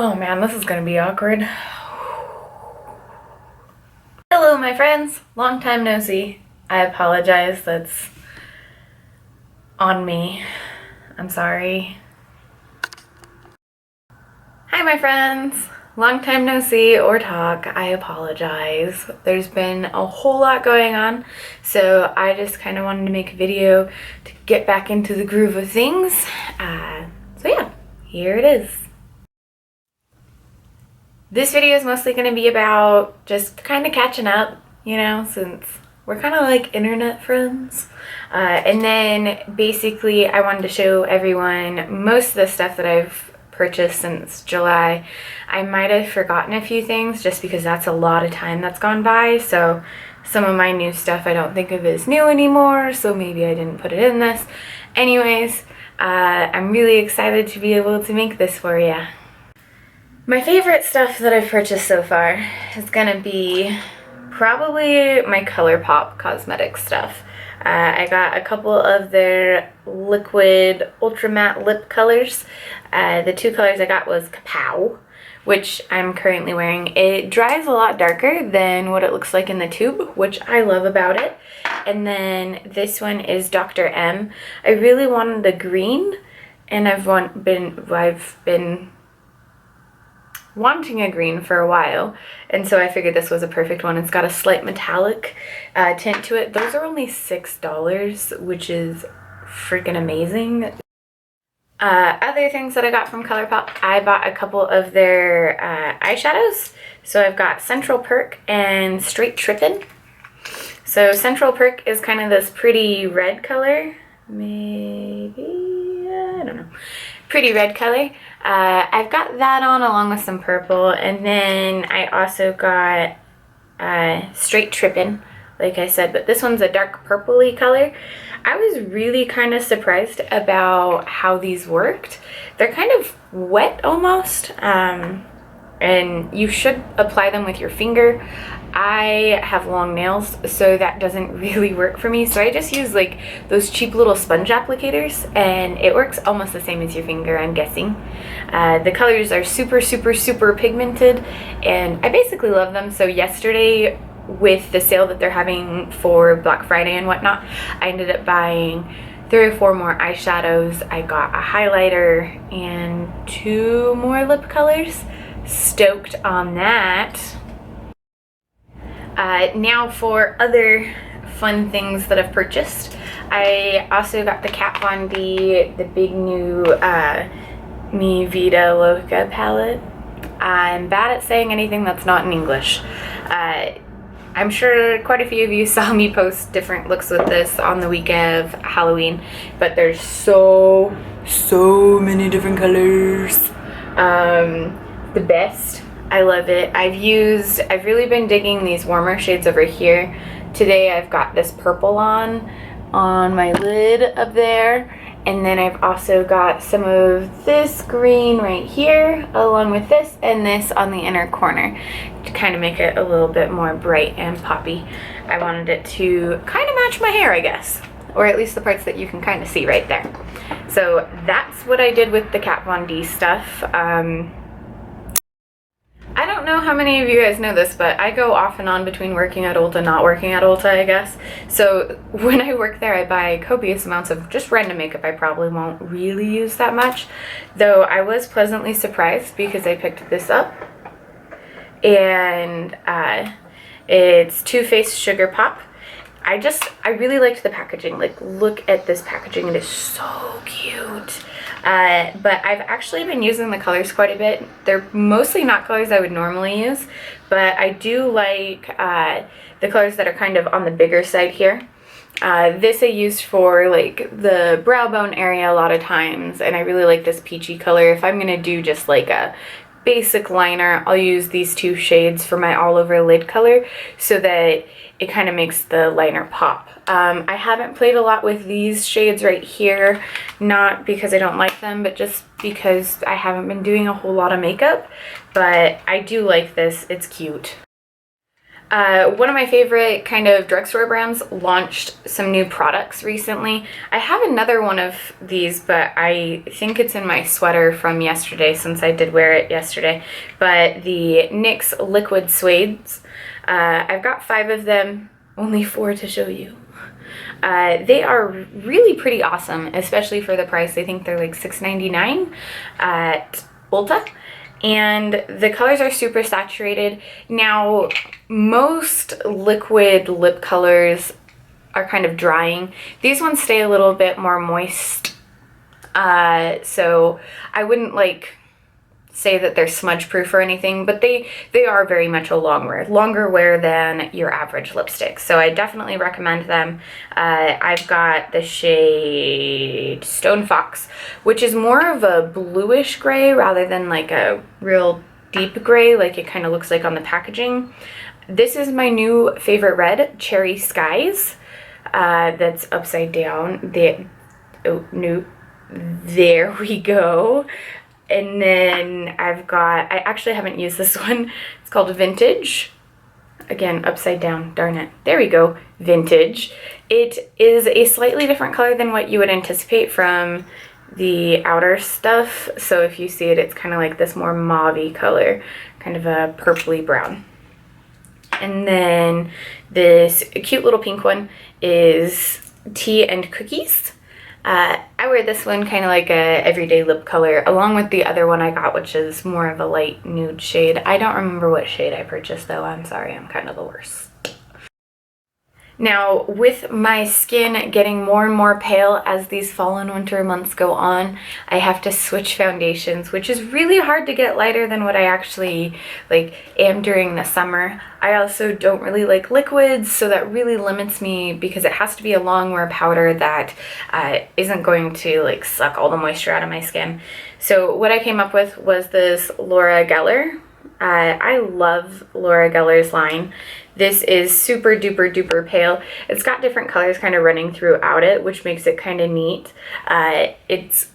Oh man, this is gonna be awkward. Hello my friends, long time no see. I apologize, that's on me. I'm sorry. Hi my friends, long time no see or talk. I apologize. There's been a whole lot going on, so I just kind of wanted to make a video to get back into the groove of things. So yeah, here it is. This video is mostly going to be about just kind of catching up, you know, since we're kind of like internet friends. And then basically I wanted to show everyone most of the stuff that I've purchased since July. I might have forgotten a few things just because that's a lot of time that's gone by. So some of my new stuff I don't think of as new anymore, so maybe I didn't put it in this. Anyways, I'm really excited to be able to make this for you. My favorite stuff that I've purchased so far is gonna be probably my ColourPop Cosmetics stuff. I got a couple of their liquid ultra matte lip colors. The two colors I got was Kapow, which I'm currently wearing. It dries a lot darker than what it looks like in the tube, which I love about it. And then this one is Dr. M. I really wanted the green, and I've been wanting a green for a while, and so I figured this was a perfect one. It's got a slight metallic tint to it. Those are only $6, which is freaking amazing. Other things that I got from ColourPop, I bought a couple of their eyeshadows. So I've got Central Perk and Straight Trippin'. So Central Perk is kind of this pretty red color, maybe, I don't know. Pretty red color. I've got that on along with some purple, and then I also got Straight Trippin', like I said, but this one's a dark purpley color. I was really kind of surprised about how these worked. They're kind of wet almost, and you should apply them with your finger. I have long nails, so that doesn't really work for me, so I just use like those cheap little sponge applicators, and it works almost the same as your finger, I'm guessing. The colors are super pigmented, and I basically love them. So yesterday, with the sale that they're having for Black Friday and whatnot, I ended up buying 3 or 4 more eyeshadows. I got a highlighter and 2 more lip colors. Stoked on that. Now for other fun things that I've purchased. I also got the Kat Von D, the big new Vida Loca palette. I'm bad at saying anything that's not in English. I'm sure quite a few of you saw me post different looks with this on the week of Halloween, but there's so many different colors. The best. I love it. I've really been digging these warmer shades over here. Today I've got this purple on my lid up there, and then I've also got some of this green right here along with this and this on the inner corner to kind of make it a little bit more bright and poppy. I wanted it to kind of match my hair, I guess, or at least the parts that you can kind of see right there. So that's what I did with the Kat Von D stuff. I don't know how many of you guys know this, but I go off and on between working at Ulta and not working at Ulta, I guess. So when I work there, I buy copious amounts of just random makeup I probably won't really use that much. Though I was pleasantly surprised because I picked this up. And it's Too Faced Sugar Pop. I really liked the packaging. Like, look at this packaging. It is so cute. But I've actually been using the colors quite a bit. They're mostly not colors I would normally use, but I do like the colors that are kind of on the bigger side here. This I used for like the brow bone area a lot of times, and I really like this peachy color. If I'm gonna do just like a basic liner, I'll use these 2 shades for my all over lid color so that it kind of makes the liner pop. I haven't played a lot with these shades right here, not because I don't like them, but just because I haven't been doing a whole lot of makeup, but I do like this. It's cute. One of my favorite kind of drugstore brands launched some new products recently. I have another one of these, but I think it's in my sweater from yesterday since I did wear it yesterday. But the NYX Liquid Suedes. I've got 5 of them, only 4 to show you. They are really pretty awesome, especially for the price. I think they're like $6.99 at Ulta. And the colors are super saturated. Now, most liquid lip colors are kind of drying. These ones stay a little bit more moist. So I wouldn't like say that they're smudge proof or anything, but they are very much a longer wear than your average lipstick. So I definitely recommend them. I've got the shade Stone Fox, which is more of a bluish gray rather than like a real deep gray like it kind of looks like on the packaging. This is my new favorite red, Cherry Skies. That's upside down. There we go. And then I actually haven't used this one. It's called Vintage. Again, upside down, darn it. There we go, Vintage. It is a slightly different color than what you would anticipate from the outer stuff. So if you see it, it's kind of like this more mauve-y color, kind of a purpley brown. And then this cute little pink one is Tea and Cookies. I wear this one kind of like a everyday lip color, along with the other one I got, which is more of a light nude shade. I don't remember what shade I purchased though. I'm sorry, I'm kind of the worst. Now, with my skin getting more and more pale as these fall and winter months go on, I have to switch foundations, which is really hard to get lighter than what I actually am during the summer. I also don't really like liquids, so that really limits me because it has to be a long wear powder that isn't going to suck all the moisture out of my skin. So what I came up with was this Laura Geller. I love Laura Geller's line. This is super duper duper pale. It's got different colors kind of running throughout it, which makes it kind of neat. It's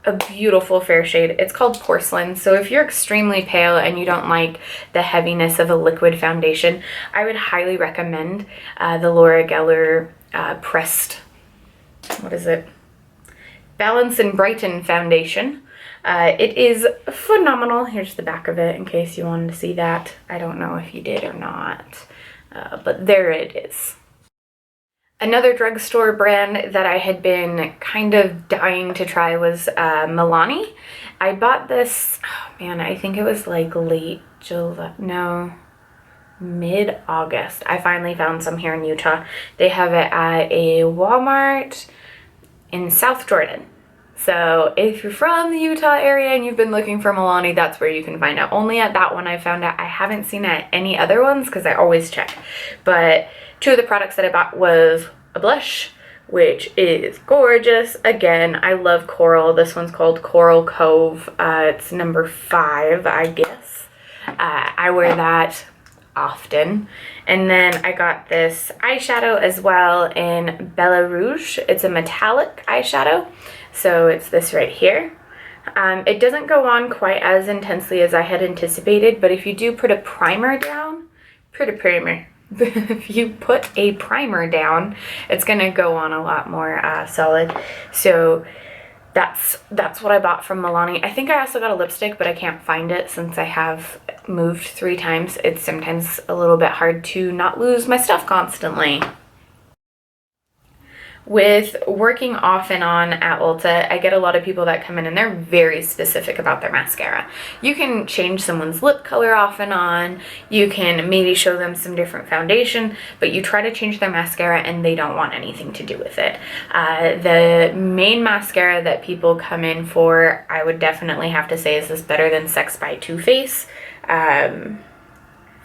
a beautiful fair shade. It's called Porcelain. So if you're extremely pale and you don't like the heaviness of a liquid foundation, I would highly recommend the Laura Geller pressed, what is it? Balance and Brighten foundation. It is phenomenal. Here's the back of it in case you wanted to see that. I don't know if you did or not, but there it is. Another drugstore brand that I had been kind of dying to try was Milani. I bought this, oh man, I think it was like late July, no, mid-August. I finally found some here in Utah. They have it at a Walmart in South Jordan. So if you're from the Utah area and you've been looking for Milani, that's where you can find it. Only at that one I found out. I haven't seen it at any other ones because I always check. But 2 of the products that I bought was a blush, which is gorgeous. Again, I love coral. This one's called Coral Cove. It's number 5, I guess. I wear that often. And then I got this eyeshadow as well in Bella Rouge. It's a metallic eyeshadow. So it's this right here. It doesn't go on quite as intensely as I had anticipated, but if you do put a primer down, if you put a primer down, it's gonna go on a lot more solid. So that's what I bought from Milani. I think I also got a lipstick, but I can't find it since I have moved 3 times. It's sometimes a little bit hard to not lose my stuff constantly. With working off and on at Ulta, I get a lot of people that come in and they're very specific about their mascara. You can change someone's lip color off and on, you can maybe show them some different foundation, but you try to change their mascara and they don't want anything to do with it. The main mascara that people come in for, I would definitely have to say, is this Better Than Sex by Too Faced.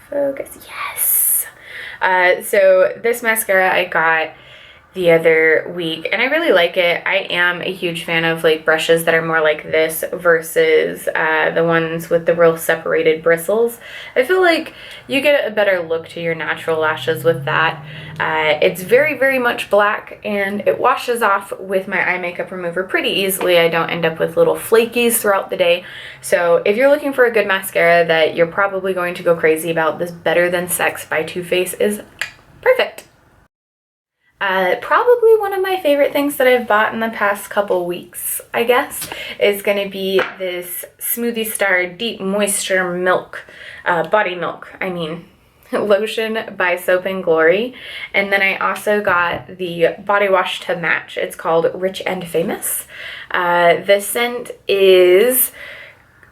Focus, yes. So this mascara I got the other week, and I really like it. I am a huge fan of like brushes that are more like this versus the ones with the real separated bristles. I feel like you get a better look to your natural lashes with that. It's very, very much black, and it washes off with my eye makeup remover pretty easily. I don't end up with little flakies throughout the day. So if you're looking for a good mascara that you're probably going to go crazy about, this Better Than Sex by Too Faced is perfect. Probably one of my favorite things that I've bought in the past couple weeks, I guess, is going to be this Smoothie Star Deep Moisture Milk, Body Milk, I mean, lotion by Soap and Glory. And then I also got the body wash to match. It's called Rich and Famous. The scent is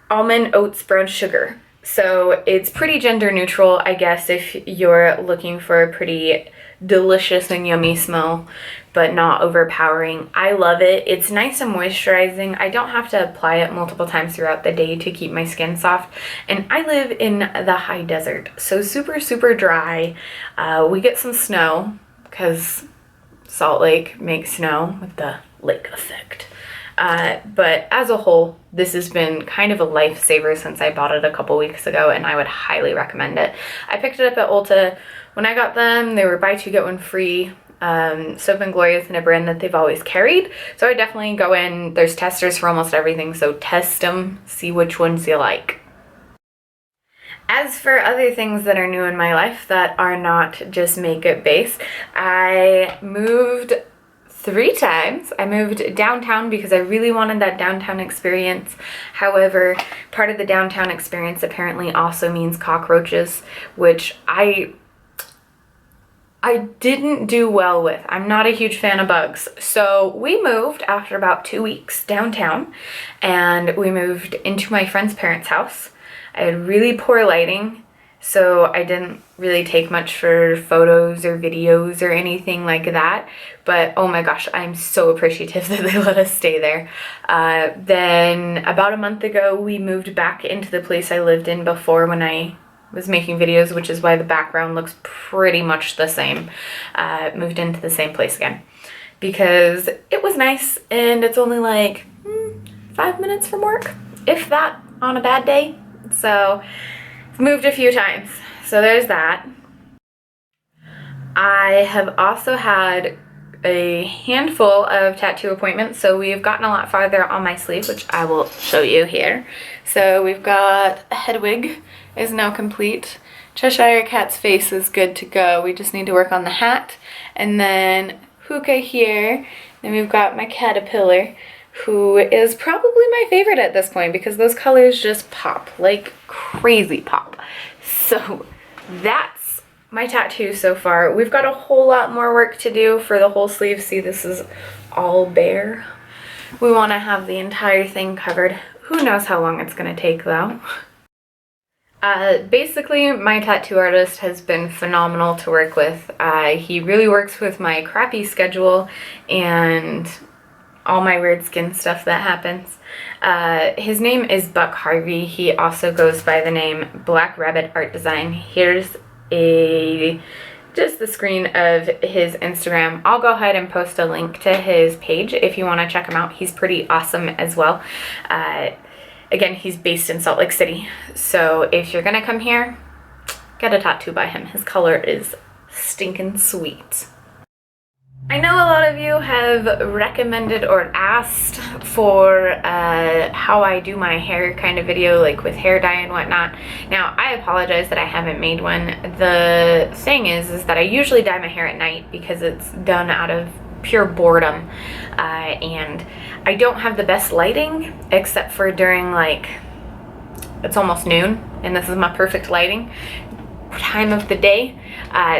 almond oats brown sugar. So it's pretty gender neutral, I guess, if you're looking for a pretty delicious and yummy smell, but not overpowering. I love it. It's nice and moisturizing. I don't have to apply it multiple times throughout the day to keep my skin soft. And I live in the high desert, so super, super dry. We get some snow because Salt Lake makes snow with the lake effect. But as a whole, this has been kind of a lifesaver since I bought it a couple weeks ago, and I would highly recommend it. I picked it up at Ulta. When I got them, they were buy two, get one free. Soap and Glory isn't a brand that they've always carried, so I definitely go in. There's testers for almost everything, so test them, see which ones you like. As for other things that are new in my life that are not just makeup based, I moved 3 times. I moved downtown because I really wanted that downtown experience. However, part of the downtown experience apparently also means cockroaches, which I didn't do well with. I'm not a huge fan of bugs. So we moved after about 2 weeks downtown, and we moved into my friend's parents' house. I had really poor lighting, so I didn't really take much for photos or videos or anything like that. But oh my gosh, I'm so appreciative that they let us stay there. Then about a month ago, we moved back into the place I lived in before when I was making videos, which is why the background looks pretty much the same. Moved into the same place again because it was nice, and it's only like 5 minutes from work, if that, on a bad day. So moved a few times, so there's that. I have also had a handful of tattoo appointments, so we've gotten a lot farther on my sleeve, which I will show you here. So we've got a head wig is now complete. Cheshire Cat's face is good to go. We just need to work on the hat. And then hookah here. Then we've got my caterpillar, who is probably my favorite at this point because those colors just pop, like crazy pop. So that's my tattoo so far. We've got a whole lot more work to do for the whole sleeve. See, this is all bare. We want to have the entire thing covered. Who knows how long it's going to take though. Basically, my tattoo artist has been phenomenal to work with. He really works with my crappy schedule and all my weird skin stuff that happens. His name is Buck Harvey. He also goes by the name Black Rabbit Art Design. Here's just the screen of his Instagram. I'll go ahead and post a link to his page if you want to check him out. He's pretty awesome as well. Again, he's based in Salt Lake City, so if you're gonna come here, get a tattoo by him. His color is stinking sweet. I know a lot of you have recommended or asked for how I do my hair kind of video, like with hair dye and whatnot. Now, I apologize that I haven't made one. The thing is that I usually dye my hair at night because it's done out of pure boredom, and I don't have the best lighting except for during, like, it's almost noon, and this is my perfect lighting time of the day.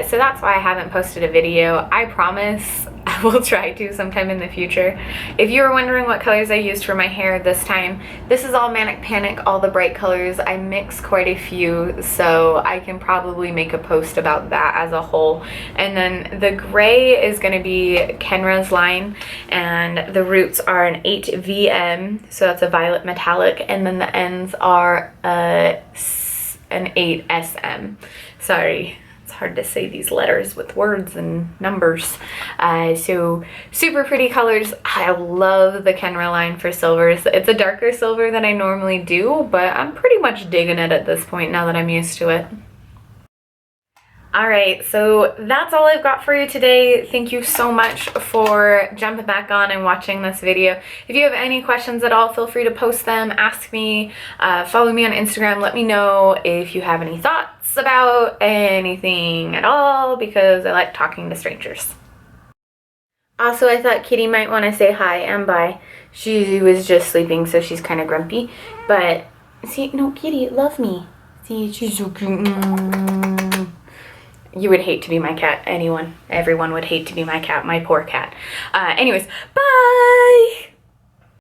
So that's why I haven't posted a video. I promise I will try to sometime in the future. If you were wondering what colors I used for my hair this time, this is all Manic Panic, all the bright colors. I mix quite a few, so I can probably make a post about that as a whole. And then the gray is going to be Kenra's line, and the roots are an 8VM, so that's a violet metallic, and then the ends are an 8SM. Sorry, it's hard to say these letters with words and numbers. So super pretty colors. I love the Kenra line for silvers. It's a darker silver than I normally do, but I'm pretty much digging it at this point now that I'm used to it. Alright, so that's all I've got for you today. Thank you so much for jumping back on and watching this video. If you have any questions at all, feel free to post them, ask me, follow me on Instagram, let me know if you have any thoughts about anything at all, because I like talking to strangers. Also, I thought Kitty might want to say hi and bye. She was just sleeping, so she's kind of grumpy. But, see, no, Kitty, love me. See, she's so cute. You would hate to be my cat. Everyone would hate to be my cat, my poor cat. Anyways, bye!